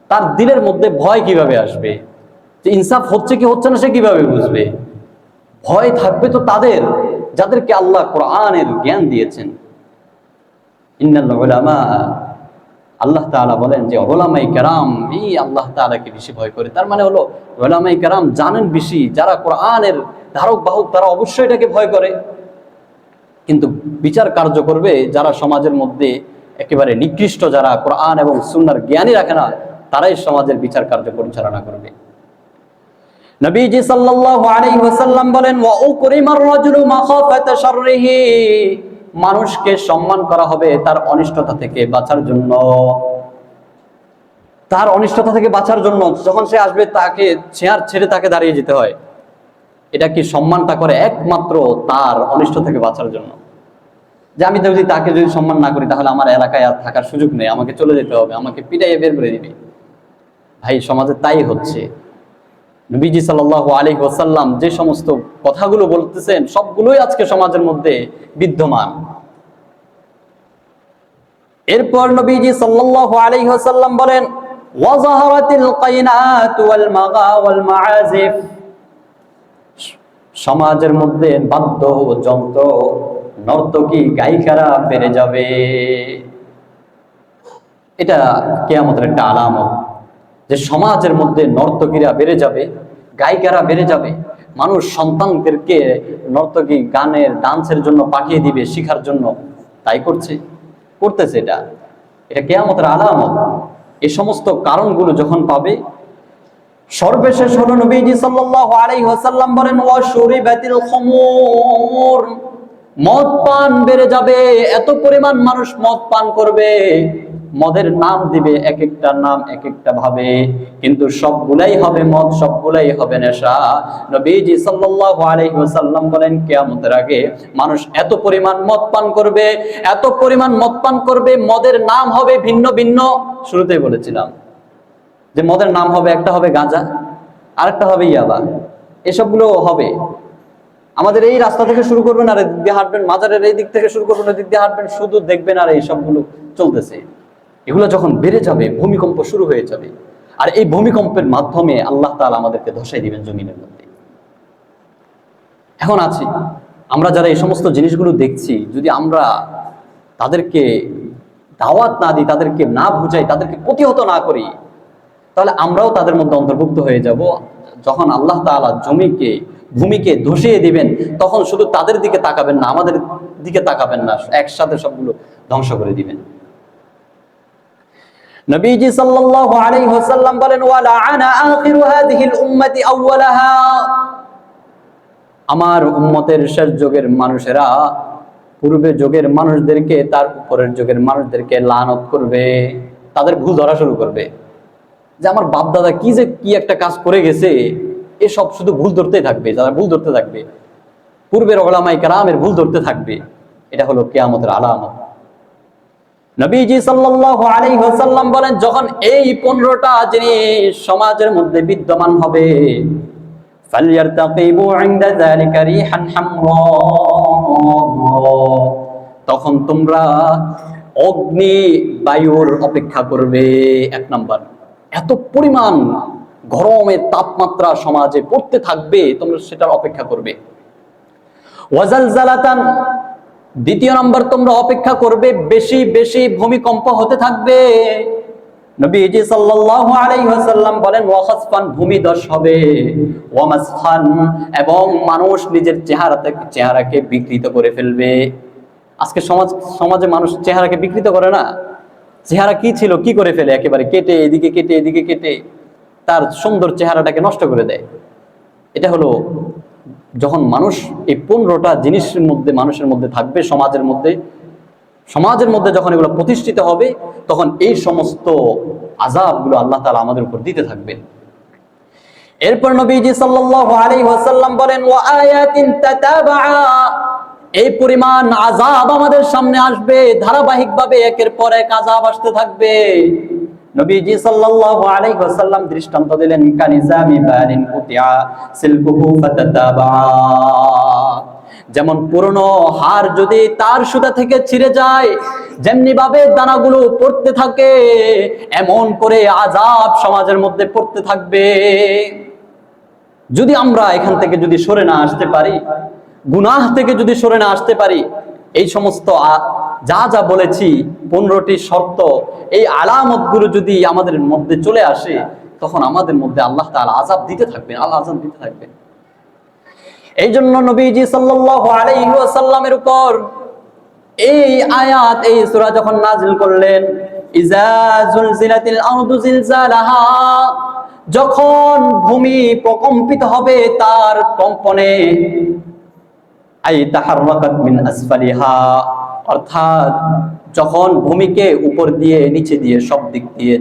তার দিলের মধ্যে ভয় কিভাবে আসবে যে ইনসাফ হচ্ছে কি হচ্ছে না সে কিভাবে বুঝবে? ভয় থাকবে তো তাদের যাদেরকে আল্লাহ কোরআনের জ্ঞান দিয়েছেন। ইন্নাল উলামা, আল্লাহ তাআলা বলেন যে উলামায়ে কেরাম এই আল্লাহ তাআলাকে বেশি ভয় করে। তার মানে হলো উলামায়ে কেরাম জানেন বেশি, যারা কোরআনের ধারক বাহক তারা অবশ্যই এটাকে ভয় করে। কিন্তু বিচার কার্য করবে যারা সমাজের মধ্যে একেবারে নিকৃষ্ট, যারা কোরআন এবং সুন্নাহর জ্ঞানই রাখে না, তারাই সমাজের বিচার কার্য পরিচালনা করবে। নবীজি সাল্লাল্লাহু আলাইহি ওয়াসাল্লাম বলেন, ওয়া উকরিমার রাজুলু মাখাফাতা শাররিহি, মানুষকে সম্মান করা হবে তার অনিষ্টতা থেকে বাঁচার জন্য। তার অনিষ্টতা থেকে বাঁচার জন্য যখন সে আসবে তাকে চেয়ার ছেড়ে তাকে দাঁড়িয়ে যেতে হয়। এটা কি সম্মানটা করে একমাত্র তার অনিষ্ট থেকে বাঁচার জন্য, যে আমি যদি তাকে যদি সম্মান না করি তাহলে আমার এলাকায় আর থাকার সুযোগ নেই, আমাকে চলে যেতে হবে, আমাকে পিটাইয়ে বের করে দিবে। ভাই সমাজে তাই হচ্ছে। নবীজি সাল্লাল্লাহু আলাইহি ওয়াসাল্লাম যে সমস্ত কথাগুলো বলতেছেন সবগুলোই আজকে সমাজের মধ্যে বিদ্যমান। এরপর নবীজি সাল্লাল্লাহু আলাইহি ওয়াসাল্লাম বলেন, ওয়া যাহারাতিল কাইনাত ওয়াল মাগা ওয়াল মাআজিফ, সমাজের মধ্যে বাদ্য যন্ত্র, নর্তকী, গায়িকারা বেড়ে যাবে। এটা কিয়ামতের একটা আলামত যে সমাজের মধ্যে নর্তকীরা বেড়ে যাবে, গায়িকারা বেড়ে যাবে। মানুষ সন্তানদেরকে নর্তকী, গানের, ডান্সের জন্য পাঠিয়ে দিবে শিখার জন্য, তাই করতেছে। এটা কিয়ামতের আলামত। এই সমস্ত কারণগুলো যখন পাবে, সর্বশেষ হলো নবীজি সাল্লাল্লাহু আলাইহি ওয়াসাল্লাম বলেন, ওয়া শুরিবাতিল খুমুর, মদ পান বেড়ে যাবে। এত পরিমাণ মানুষ মদ পান করবে, মদের নাম দিবে এক একটা নাম এক একটা ভাবে, কিন্তু সবগুলাই হবে মদ, সবগুলাই হবে নেশা। নবীজি সাল্লাল্লাহু আলাইহি ওয়াসাল্লাম বলেন, কিয়ামতের আগে মানুষ এত পরিমাণ মদ পান করবে, এত পরিমাণ মদ পান করবে, মদের নাম হবে ভিন্ন ভিন্ন। শুরুতেই বলেছিলাম যে মদের নাম হবে, একটা হবে গাঁজা, আরেকটা হবে ইয়াবা, এসবগুলো হবে। আমাদের এই রাস্তা থেকে শুরু করবেন আর এদিক দিয়ে হাঁটবেন, মাজারের এই দিক থেকে শুরু করবেন এদিক দিয়ে হাঁটবেন, শুধু দেখবেন আর এই সবগুলো চলতেছে। এগুলো যখন বেড়ে যাবে, ভূমিকম্প শুরু হয়ে যাবে, আর এই ভূমিকম্পের মাধ্যমে আল্লাহ তাআলা আমাদেরকে ধসাই দিবেন জমিনের মধ্যে। এখন আছি আমরা যারা এই সমস্ত জিনিসগুলো দেখছি, যদি আমরা তাদেরকে দাওয়াত না দিই, তাদেরকে না বুঝাই, তাদেরকে প্রতিহত না করি, তাহলে আমরাও তাদের মধ্যে অন্তর্ভুক্ত হয়ে যাব। যখন আল্লাহ তাআলা ভূমিকে ধসিয়ে দিবেন, তখন শুধু তাদের দিকে তাকাবেন না, আমাদের দিকে তাকাবেন না, একসাথে সবগুলো ধ্বংস করে দিবেন। নবীজি সাল্লাল্লাহু আলাইহি ওয়াসাল্লাম বলেন, ওয়া লাআনা আখিরু হাযিহিল উম্মতি আউওয়ালাহা, আমার উম্মতের শেষ যুগের মানুষেরা পূর্বে যুগের মানুষদেরকে, তার উপরের যুগের মানুষদেরকে লানত করবে, তাদের ভুল ধরা শুরু করবে, যে আমার বাপ দাদা কি একটা কাজ করে গেছে, এসব শুধু ভুল ধরতেই থাকবে, যারা ভুল ধরতে থাকবে, পূর্বের উলামায়ে কেরামের ভুল ধরতে থাকবে। এটা হলো কিয়ামতের আলামত। নবীজি সাল্লাল্লাহু আলাইহি ওয়াসাল্লাম বলেন, যখন এই 15টা জিনিস সমাজের মধ্যে বিদ্যমান হবে, ফালইয়ারতাকিবু ইনদা যালিকা রিহান হামরা, তখন তোমরা অগ্নি বায়ুর অপেক্ষা করবে। এক নাম্বার, এত পরিমাণ গরমের তাপমাত্রা সমাজে পড়তে থাকবে, তোমরা সেটার অপেক্ষা করবে। ওয়াজালজালাতান, দ্বিতীয় নাম্বার, তোমরা অপেক্ষা করবে বেশি বেশি ভূমিকম্প হতে থাকবে, নবীজি সাল্লাল্লাহু আলাইহি ওয়াসাল্লাম বলেন ওয়া খাসফান, ভূমিধস হবে, ওয়া মাসখান, এবং মানুষ নিজের চেহারাকে বিকৃত করে ফেলবে। আজকে সমাজে মানুষ চেহারাকে বিকৃত করে না? চেহারা কি ছিল কি করে ফেলে, একেবারে কেটে এদিকে কেটে এদিকে কেটে তার সুন্দর চেহারাটাকে নষ্ট করে দেয়। এটা হলো যখন মানুষ এই 15টা জিনিসের মধ্যে মানুষের মধ্যে থাকবে, সমাজের মধ্যে যখন এগুলো প্রতিষ্ঠিত হবে, তখন এই সমস্ত আযাবগুলো আল্লাহ তাআলা আমাদের উপর দিতে থাকবেন। এরপর নবীজি সাল্লাল্লাহু আলাইহি ওয়াসাল্লাম বলেন ওয়া আয়াতিন তাতাবাআ, এই পরিমাণ আযাব আমাদের সামনে আসবে, ধারাবাহিকভাবে একের পর এক আযাব আসতে থাকবে। নবীজি সাল্লাল্লাহু আলাইহি ওয়াসাল্লাম দৃষ্টান্ত দিলেন কানিজামি বালিন কুতিয়া সিলকুহু ফাতাতাবা, যেমন পুরনো হার যদি তার সুতা থেকে ছিঁড়ে যায়, যেমনি ভাবে দানাগুলো পড়তে থাকে, এমন করে আযাব সমাজের মধ্যে পড়তে থাকবে। যদি আমরা এখান থেকে যদি সরে না আসতে পারি, গুনাহ থেকে যদি সরে না আসতে পারি, এই সমস্ত যা যা বলেছি 15টি শর্ত, এই আলামতগুলো যদি আমাদের মধ্যে চলে আসে, তখন আমাদের মধ্যে আল্লাহ তাআলা আযাব দিতে থাকবেন, আল্লাহ আযাব দিতে থাকবেন। এই জন্য নবীজি সাল্লাল্লাহু আলাইহি ওয়াসাল্লামের উপর এই আয়াত, এই সূরা যখন নাযিল করলেন, ইজা জুলজিলাতিল আরদু জিলজালাহা, যখন ভূমি প্রকম্পিত হবে তার কম্পনে, আই তাহাররাকাত মিন আসফালিহা, অর্থাৎ যখন ভূমিকে উপর দিয়ে নিচে দিয়ে সব দিক দিয়ে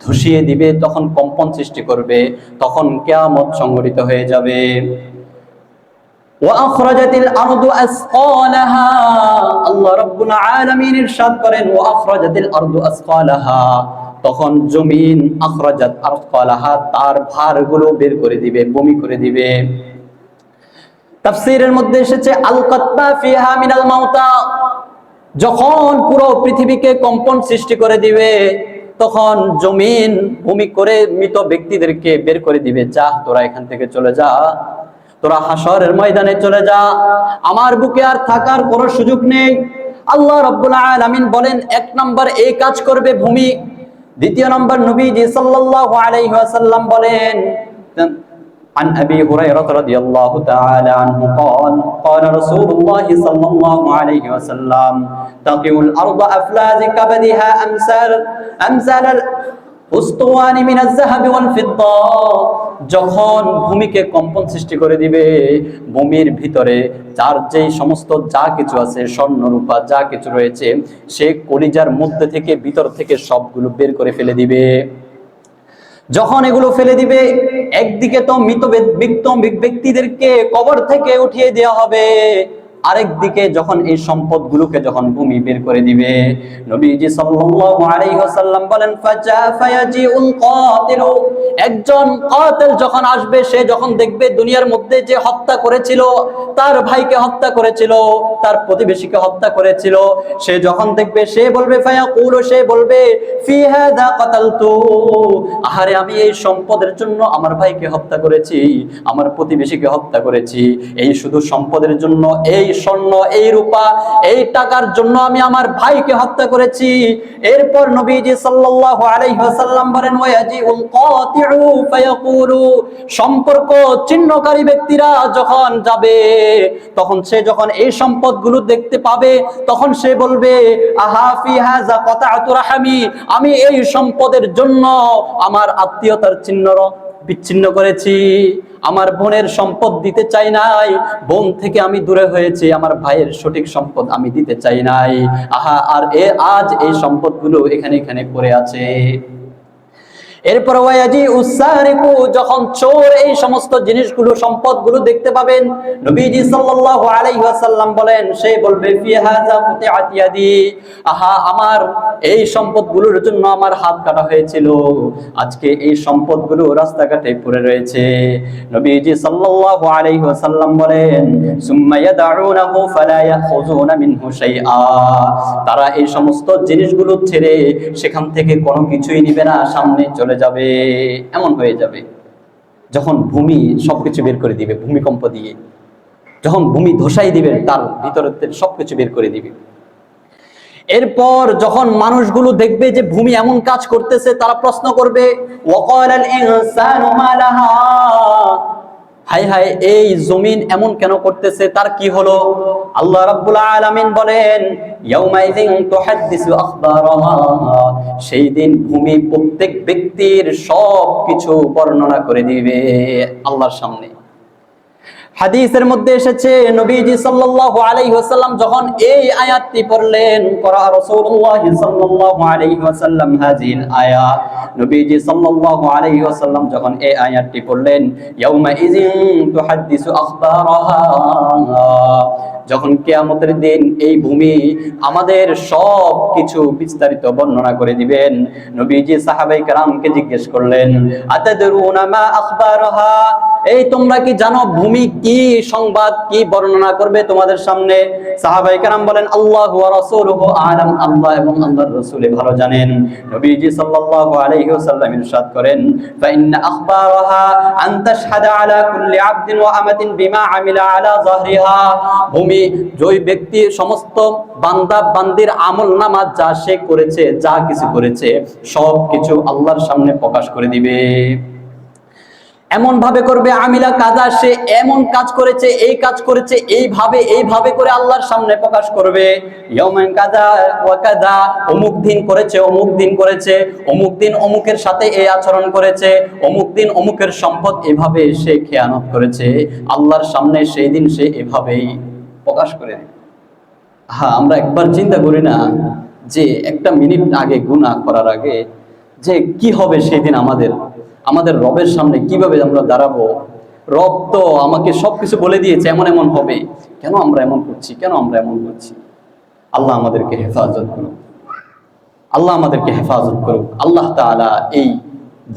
ধসিয়ে দিবে, তখন কম্পন সৃষ্টি করবে, তখন কিয়ামত সংঘটিত হয়ে যাবে। ওয়া আখরাজাতিল আরদু আসকালাহা, আল্লাহ রাব্বুল আলামিন ইরশাদ করেন ওয়া আখরাজাতিল আরদু আসকালাহা, তখন জমিন আখরাজাত আসকালাহা, তার ভারগুলো বের করে দিবে, বমি করে দিবে। তাফসীরের মধ্যে এসেছে আলকাত্তা ফিহা মিনাল মাউতা, যখন পুরো পৃথিবীকে কম্পন সৃষ্টি করে দিবে, তখন জমিন ভূমি করে মৃত ব্যক্তিদেরকে বের করে দিবে, যা তোরা এখান থেকে চলে যা, তোরা হাসরের ময়দানে চলে যা, আমার বুকে আর থাকার কোনো সুযোগ নেই। আল্লাহ রাব্বুল আলামিন বলেন, এক নাম্বার এই কাজ করবে ভূমি। দ্বিতীয় নাম্বার নবীজি সাল্লাল্লাহু আলাইহি ওয়াসাল্লাম বলেন, عن أبي هريرة رضي الله تعالى عنه قال قال رسول الله صلى الله عليه وسلم تقع الأرض أفلاز كبدها أمثال الأسطوان من الذهب والفضة, যখন ভূমিকে কম্পন সৃষ্টি করে দিবে, ভূমির ভিতরে যার যেই সমস্ত যা কিছু আছে, স্বর্ণ রূপা যা কিছু রয়েছে, সে কলিজার মধ্যে থেকে ভিতর থেকে সবগুলো বের করে ফেলে দিবে। যখন এগুলো ফেলে দিবে, একদিকে তো মৃত ব্যক্তিদেরকে কবর থেকে উঠিয়ে দেওয়া হবে, আরেকদিকে যখন এই সম্পদগুলোকে যখন ভূমি বের করে দিবে, নবীজি সাল্লাল্লাহু আলাইহি ওয়াসাল্লাম বলেন ফায়াজিউল কাতিলু, একজন কাতিল যখন আসবে, সে যখন দেখবে দুনিয়ার মধ্যে যে হত্যা করেছিল, তার ভাইকে হত্যা করেছিল, তার প্রতিবেশীকে হত্যা করেছিল, সে যখন দেখবে, সে বলবে ফায়াকুলু, সে বলবে ফি হাযা কাতালতু, আহারে আমি এই সম্পদের জন্য আমার ভাইকে হত্যা করেছি, আমার প্রতিবেশীকে হত্যা করেছি, এই শুধু সম্পদের জন্য, এই স্বর্ণ, এই রূপা, এই টাকার জন্য আমি আমার ভাইকে হত্যা করেছি। এরপর নবীজি সাল্লাল্লাহু আলাইহি ওয়াসাল্লাম বলেন ওয়ায়াজিউল কাতিউ ফায়াকুলু, সম্পর্ক ছিন্নকারী ব্যক্তিরা যখন যাবে, তখন সে যখন এই সম্পদগুলো দেখতে পাবে, তখন সে বলবে আহা ফি হাযা কাতাতু রাহমি, আমি এই সম্পদের জন্য আমার আত্মীয়তার চিহ্ন বিচ্ছিন্ন করেছি, আমার বোনের সম্পদ দিতে চাই নাই, বোন থেকে আমি দূরে হয়েছি, আমার ভাইয়ের সঠিক সম্পদ আমি দিতে চাই নাই, আহা আর আজ এই সম্পদগুলো এখানে পড়ে আছে। এরপর ওয়াজি উসারিকু, যখন চোর এই সমস্ত জিনিসগুলো সম্পদগুলো দেখতে পাবেন, নবীজি সাল্লাল্লাহু আলাইহি ওয়াসাল্লাম বলেন, সে বলবে ফি হাযা কুতিআত ইয়াদি, আহা আমার এই সম্পদগুলোর জন্য আমার হাত কাটা হয়েছিল, আজকে এই সম্পদগুলো রাস্তাঘাটে পড়ে রয়েছে। নবীজি সাল্লাল্লাহু আলাইহি ওয়াসাল্লাম বলেন সুম্মা ইয়াদউনাহু ফালা ইয়াখুযুনা মিনহু শাইআ, তারা এই সমস্ত জিনিসগুলো ছেড়ে সেখান থেকে কোনো কিছুই নিবে না, সামনে চলে যাবে। এমন হয়ে যাবে যখন ভূমি সবকিছু বের করে দিবে, ভূমিকম্প দিয়ে যখন ভূমি ধসাই দিবে, তার ভিতরের সবকিছু বের করে দিবে। এরপর যখন মানুষগুলো দেখবে যে ভূমি এমন কাজ করতেছে, তারা প্রশ্ন করবে, ওয়াকালাল ইনসানু মা লাহা, হায় হায় এই জমিন এমন কেন করতেছে, তার কি হলো? আল্লাহ রাব্বুল আলামিন বলেন, ইয়াউমাইযিন তুহাদ্দিসু আখবারাহা, সেই দিন ভূমি প্রত্যেক ব্যক্তির সব কিছু বর্ণনা করে দিবে আল্লাহর সামনে। হাদিসের মধ্যে এসেছে, নবীজি সাল্লাল্লাহু আলাইহি ওয়াসাল্লাম যখন এই আয়াতটি পড়লেন, করা রাসূলুল্লাহ সাল্লাল্লাহু আলাইহি ওয়াসাল্লাম হাযিল আয়াত, নবীজি সাল্লাল্লাহু আলাইহি ওয়াসাল্লাম যখন এই আয়াতটি পড়লেন, ইয়াউমা ইযিন তুহাদ্দিসু আখবারাহা, যখন কিয়ামতের দিন এই ভূমি আমাদের সব কিছু বিস্তারিত বর্ণনা করে দিবেন, নবীজি সাহাবায়ে কেরামকে জিজ্ঞেস করলেন, আতাদরুনা মা আখবারাহা, এই তোমরা কি জানো ভূমি কি সংবাদ, কি বর্ণনা করবে তোমাদের সামনে? সাহাবায়ে কেরাম বলেন, আল্লাহু ওয়া রাসূলুহু আ'লাম, আল্লাহ এবং আল্লাহর রাসূল ভালো জানেন। নবীজি সাল্লাল্লাহু আলাইহি ওয়াসাল্লাম ইরশাদ করেন, ফা ইন্না আখবারাহা আন তাশহাদা আলা কুল্লি আবদিন ওয়া আমাতিন বিমা আমিলা আলা যাহরিহা, ভূমি ওই ব্যক্তি সমস্ত বান্দা বান্দির আমলনামা যা সে করেছে, যা কিছু করেছে সব কিছু আল্লাহর সামনে প্রকাশ করে দিবে। এমন ভাবে করবে, আমিলা কাজা, সে এমন কাজ করেছে, এই কাজ করেছে, এইভাবে করে আল্লাহর সামনে প্রকাশ করবে। ইয়াউমান কাজা ওয়া কাজা, অমুক দিন করেছে, অমুক দিন করেছে, অমুক দিন অমুকের সাথে এই আচরণ করেছে, অমুক দিন অমুকের সম্পদ এভাবে সে খেয়ানত করেছে, আল্লাহর সামনে সেই দিন সে এভাবেই প্রকাশ করে দেবে। হ্যাঁ, আমরা একবার চিন্তা করি না যে একটা মিনিট আগে গুনাহ করার আগে যে কি হবে সেই দিন আমাদের রবের সামনে কিভাবে আমরা দাঁড়াবো? রব তো আমাকে সবকিছু বলে দিয়েছে এমন এমন হবে, কেন আমরা এমন করছি? আল্লাহ আমাদেরকে হেফাজত করুক, আল্লাহ তাআলা এই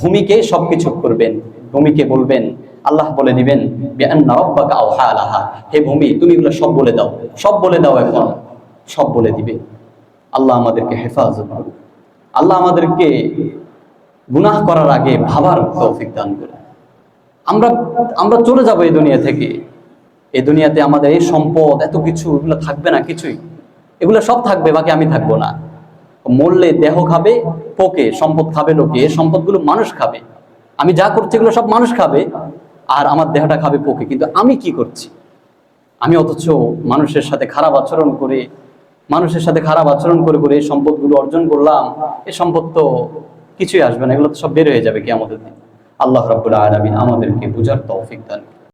ভূমিকে সবকিছু করবেন। ভূমিকে বলবেন, আল্লাহ বলে দিবেন, বিআন্না রাব্বাকা আওহা লাহা, হে ভূমি তুমি এগুলো সব বলে দাও, এখন সব বলে দিবে। আল্লাহ আমাদেরকে হেফাজত করুক, আল্লাহ আমাদেরকে গুনাহ করার আগে ভাবার তৌফিক দান করে। আমরা চলে যাব এই দুনিয়া থেকে, এই দুনিয়াতে আমাদের এই সম্পদ এত কিছু এগুলো থাকবে না, কিছুই, এগুলো সব থাকবে, বাকি আমি থাকবো না। মরলে দেহ খাবে পোকে, সম্পদ খাবে লোকে, এই সম্পদগুলো মানুষ খাবে, আমি যা করছি এগুলো সব মানুষ খাবে, আর আমার দেহটা খাবে পোকে। কিন্তু আমি কি করছি? আমি অথচ মানুষের সাথে খারাপ আচরণ করে এই সম্পদগুলো অর্জন করলাম। এই সম্পদ তো কিছুই আসবে না, এগুলো তো সব বের হয়ে যাবে কিয়ামতের দিন। আল্লাহ রাব্বুল আলামিন আমাদেরকে বুঝার তৌফিক দান।